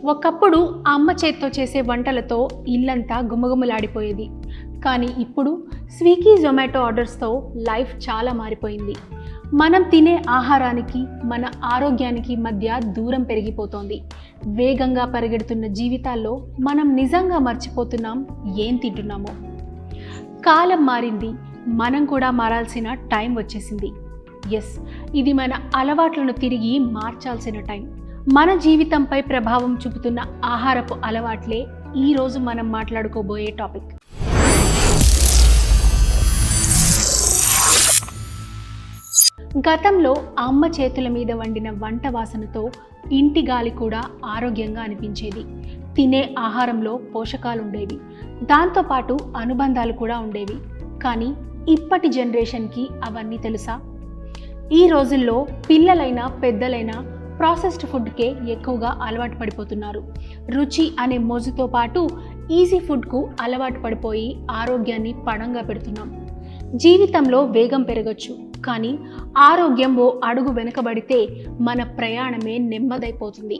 ఒకప్పుడు అమ్మ చేత్తో చేసే వంటలతో ఇల్లంతా గుమగుమలాడిపోయేది. కానీ ఇప్పుడు స్విగ్గీ జొమాటో ఆర్డర్స్తో లైఫ్ చాలా మారిపోయింది. మనం తినే ఆహారానికి మన ఆరోగ్యానికి మధ్య దూరం పెరిగిపోతోంది. వేగంగా పరిగెడుతున్న జీవితాల్లో మనం నిజంగా మర్చిపోతున్నాం ఏం తింటున్నామో. కాలం మారింది, మనం కూడా మారాల్సిన టైం వచ్చేసింది. ఎస్, ఇది మన అలవాట్లను తిరిగి మార్చాల్సిన టైం. మన జీవితంపై ప్రభావం చూపుతున్న ఆహారపు అలవాట్లే ఈరోజు మనం మాట్లాడుకోబోయే టాపిక్. గతంలో అమ్మ చేతుల మీద వండిన వంట వాసనతో ఇంటి గాలి కూడా ఆరోగ్యంగా అనిపించేది. తినే ఆహారంలో పోషకాలు ఉండేవి, దాంతోపాటు అనుబంధాలు కూడా ఉండేవి. కానీ ఇప్పటి జనరేషన్కి అవన్నీ తెలుసా? ఈ రోజుల్లో పిల్లలైనా పెద్దలైనా ప్రాసెస్డ్ ఫుడ్కే ఎక్కువగా అలవాటు పడిపోతున్నారు. రుచి అనే మోజుతో పాటు ఈజీ ఫుడ్కు అలవాటు పడిపోయి ఆరోగ్యాన్ని పణంగా పెడుతున్నాం. జీవితంలో వేగం పెరగచ్చు, కానీ ఆరోగ్యం ఓ అడుగు వెనుకబడితే మన ప్రయాణమే నెమ్మదైపోతుంది.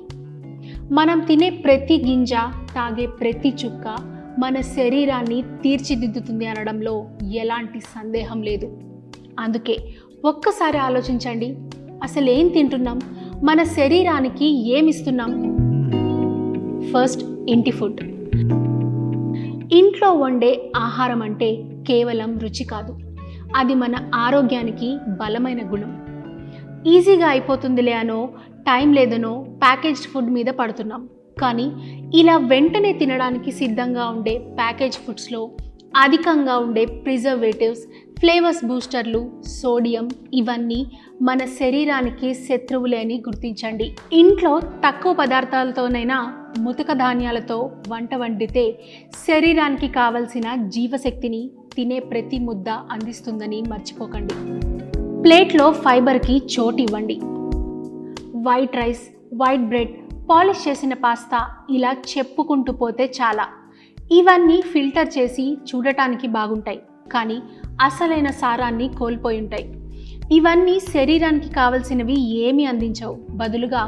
మనం తినే ప్రతి గింజ, తాగే ప్రతి చుక్క మన శరీరాన్ని తీర్చిదిద్దుతుంది అనడంలో ఎలాంటి సందేహం లేదు. అందుకే ఒక్కసారి ఆలోచించండి, అసలు ఏం తింటున్నాం, మన శరీరానికి ఏమిస్తున్నాం? ఫస్ట్, ఇంటి ఫుడ్. ఇంట్లో వండే ఆహారం అంటే కేవలం రుచి కాదు, అది మన ఆరోగ్యానికి బలమైన గుణం. ఈజీగా అయిపోతుందిలే అనో, టైం లేదనో ప్యాకేజ్డ్ ఫుడ్ మీద పడుతున్నాం. కానీ ఇలా వెంటనే తినడానికి సిద్ధంగా ఉండే ప్యాకేజ్ ఫుడ్స్లో అధికంగా ఉండే ప్రిజర్వేటివ్స్, ఫ్లేవర్స్ బూస్టర్లు, సోడియం, ఇవన్నీ మన శరీరానికి శత్రువులే అని గుర్తించండి. ఇంట్లో తక్కువ పదార్థాలతోనైనా ముతక ధాన్యాలతో వంట వండితే శరీరానికి కావలసిన జీవశక్తిని తినే ప్రతి ముద్ద అందిస్తుందని మర్చిపోకండి. ప్లేట్లో ఫైబర్కి చోటు ఇవ్వండి. White rice, white bread, polish చేసిన పాస్తా, ఇలా చెప్పుకుంటూ పోతే చాలా. ఇవన్నీ ఫిల్టర్ చేసి చూడటానికి బాగుంటాయి, కానీ అసలైన సారాన్ని కోల్పోయి ఉంటాయి. ఇవన్నీ శరీరానికి కావలసినవి ఏమీ అందించవు. బదులుగా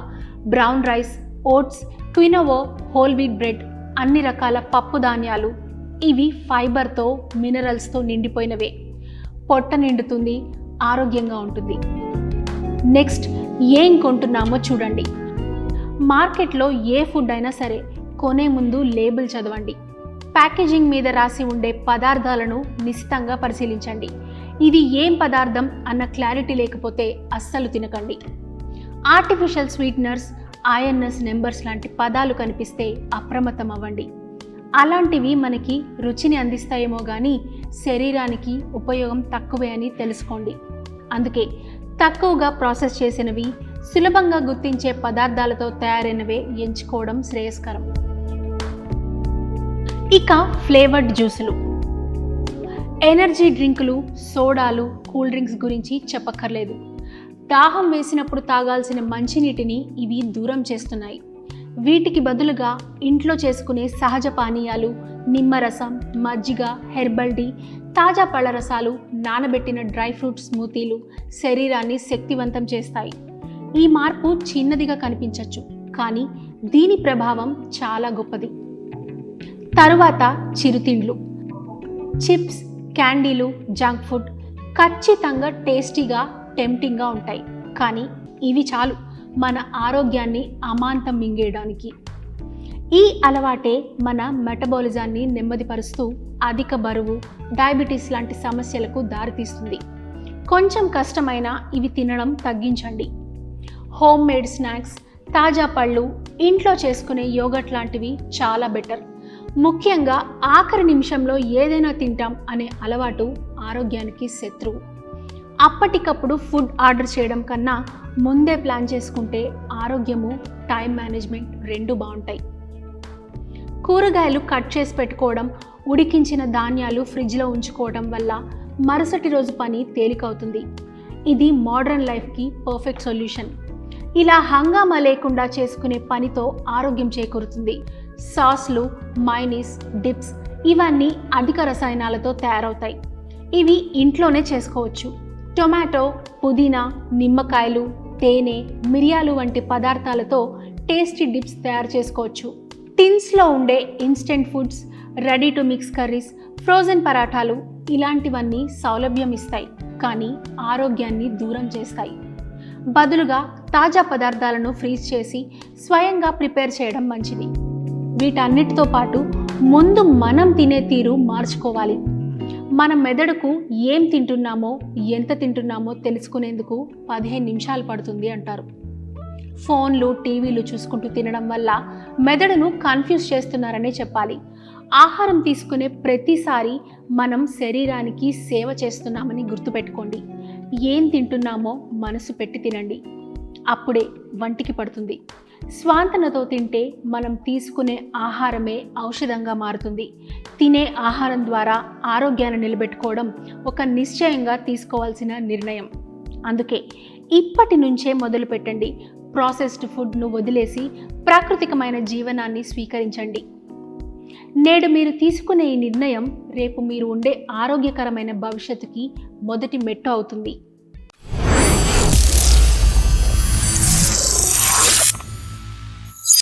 brown rice, oats, quinoa, whole wheat bread, అన్ని రకాల పప్పు ధాన్యాలు, ఇవి ఫైబర్తో, మినరల్స్తో నిండిపోయినవే. పొట్ట నిండుతుంది, ఆరోగ్యంగా ఉంటుంది. నెక్స్ట్, ఏం కొంటున్నామో చూడండి. మార్కెట్లో ఏ ఫుడ్ అయినా సరే కొనే ముందు లేబుల్ చదవండి. ప్యాకేజింగ్ మీద రాసి ఉండే పదార్థాలను నిశితంగా పరిశీలించండి. ఇది ఏం పదార్థం అన్న క్లారిటీ లేకపోతే అస్సలు తినకండి. ఆర్టిఫిషియల్ స్వీట్నర్స్, ఐఎన్ఎస్ నెంబర్స్ లాంటి పదాలు కనిపిస్తే అప్రమత్తం అవ్వండి. అలాంటివి మనకి రుచిని అందిస్తాయేమో కానీ శరీరానికి ఉపయోగం తక్కువే అని తెలుసుకోండి. అందుకే తక్కువగా ప్రాసెస్ చేసినవి, సులభంగా గుర్తించే పదార్థాలతో తయారైనవే ఎంచుకోవడం శ్రేయస్కరం. ఇక ఫ్లేవర్డ్ జ్యూసులు, ఎనర్జీ డ్రింకులు, సోడాలు, కూల్ డ్రింక్స్ గురించి చెప్పక్కర్లేదు. దాహం వేసినప్పుడు తాగాల్సిన మంచినీటిని ఇవి దూరం చేస్తున్నాయి. వీటికి బదులుగా ఇంట్లో చేసుకునే సహజ పానీయాలు, నిమ్మరసం, మజ్జిగ, హెర్బల్ టీ, తాజా పళ్ళ రసాలు, నానబెట్టిన డ్రై ఫ్రూట్ స్మూతీలు శరీరాన్ని శక్తివంతం చేస్తాయి. ఈ మార్పు చిన్నదిగా కనిపించవచ్చు, కానీ దీని ప్రభావం చాలా గొప్పది. తరువాత చిరుతిండ్లు, చిప్స్, క్యాండీలు, జంక్ ఫుడ్ ఖచ్చితంగా టేస్టీగా, టెంప్టింగ్గా ఉంటాయి. కానీ ఇవి చాలు మన ఆరోగ్యాన్ని అమాంతం మింగేయడానికి. ఈ అలవాటే మన మెటబాలిజాన్ని నెమ్మదిపరుస్తూ అధిక బరువు, డయాబెటీస్ లాంటి సమస్యలకు దారితీస్తుంది. కొంచెం కష్టమైనా ఇవి తినడం తగ్గించండి. హోమ్ మేడ్ స్నాక్స్, తాజా పళ్ళు, ఇంట్లో చేసుకునే యోగట్ లాంటివి చాలా బెటర్. ముఖ్యంగా ఆఖరి నిమిషంలో ఏదైనా తింటాం అనే అలవాటు ఆరోగ్యానికి శత్రువు. అప్పటికప్పుడు ఫుడ్ ఆర్డర్ చేయడం కన్నా ముందే ప్లాన్ చేసుకుంటే ఆరోగ్యము, టైం మేనేజ్మెంట్ రెండూ బాగుంటాయి. కూరగాయలు కట్ చేసి పెట్టుకోవడం, ఉడికించిన ధాన్యాలు ఫ్రిడ్జ్లో ఉంచుకోవడం వల్ల మరుసటి రోజు పని తేలికవుతుంది. ఇది మోడర్న్ లైఫ్కి పర్ఫెక్ట్ సొల్యూషన్. ఇలా హంగామా లేకుండా చేసుకునే పనితో ఆరోగ్యం చేకూరుతుంది. సాస్లు, మైనీస్, డిప్స్, ఇవన్నీ అధిక రసాయనాలతో తయారవుతాయి. ఇవి ఇంట్లోనే చేసుకోవచ్చు. టొమాటో, పుదీనా, నిమ్మకాయలు, తేనె, మిరియాలు వంటి పదార్థాలతో టేస్టీ డిప్స్ తయారు చేసుకోవచ్చు. టిన్స్లో ఉండే instant foods, ready to mix curries, frozen పరాఠాలు ఇలాంటివన్నీ సౌలభ్యం ఇస్తాయి, కానీ ఆరోగ్యాన్ని దూరం చేస్తాయి. బదులుగా తాజా పదార్థాలను ఫ్రీజ్ చేసి స్వయంగా ప్రిపేర్ చేయడం మంచిది. వీటన్నిటితో పాటు ముందు మనం తినే తీరు మార్చుకోవాలి. మన మెదడుకు ఏం తింటున్నామో, ఎంత తింటున్నామో తెలుసుకునేందుకు 15 నిమిషాలు పడుతుంది అంటారు. ఫోన్లు, టీవీలు చూసుకుంటూ తినడం వల్ల మెదడును కన్ఫ్యూజ్ చేస్తున్నారనే చెప్పాలి. ఆహారం తీసుకునే ప్రతిసారి మనం శరీరానికి సేవ చేస్తున్నామని గుర్తుపెట్టుకోండి. ఏం తింటున్నామో మనసు పెట్టి తినండి, అప్పుడే వంటికి పడుతుంది. స్వాంతనతో తింటే మనం తీసుకునే ఆహారమే ఔషధంగా మారుతుంది. తినే ఆహారం ద్వారా ఆరోగ్యాన్ని నిలబెట్టుకోవడం ఒక నిశ్చయంగా తీసుకోవాల్సిన నిర్ణయం. అందుకే ఇప్పటి నుంచే మొదలు పెట్టండి. ప్రాసెస్డ్ ఫుడ్ను వదిలేసి ప్రాకృతికమైన జీవనాన్ని స్వీకరించండి. నేడు మీరు తీసుకునే ఈ నిర్ణయం రేపు మీరు ఉండే ఆరోగ్యకరమైన భవిష్యత్తుకి మొదటి మెట్టు అవుతుంది.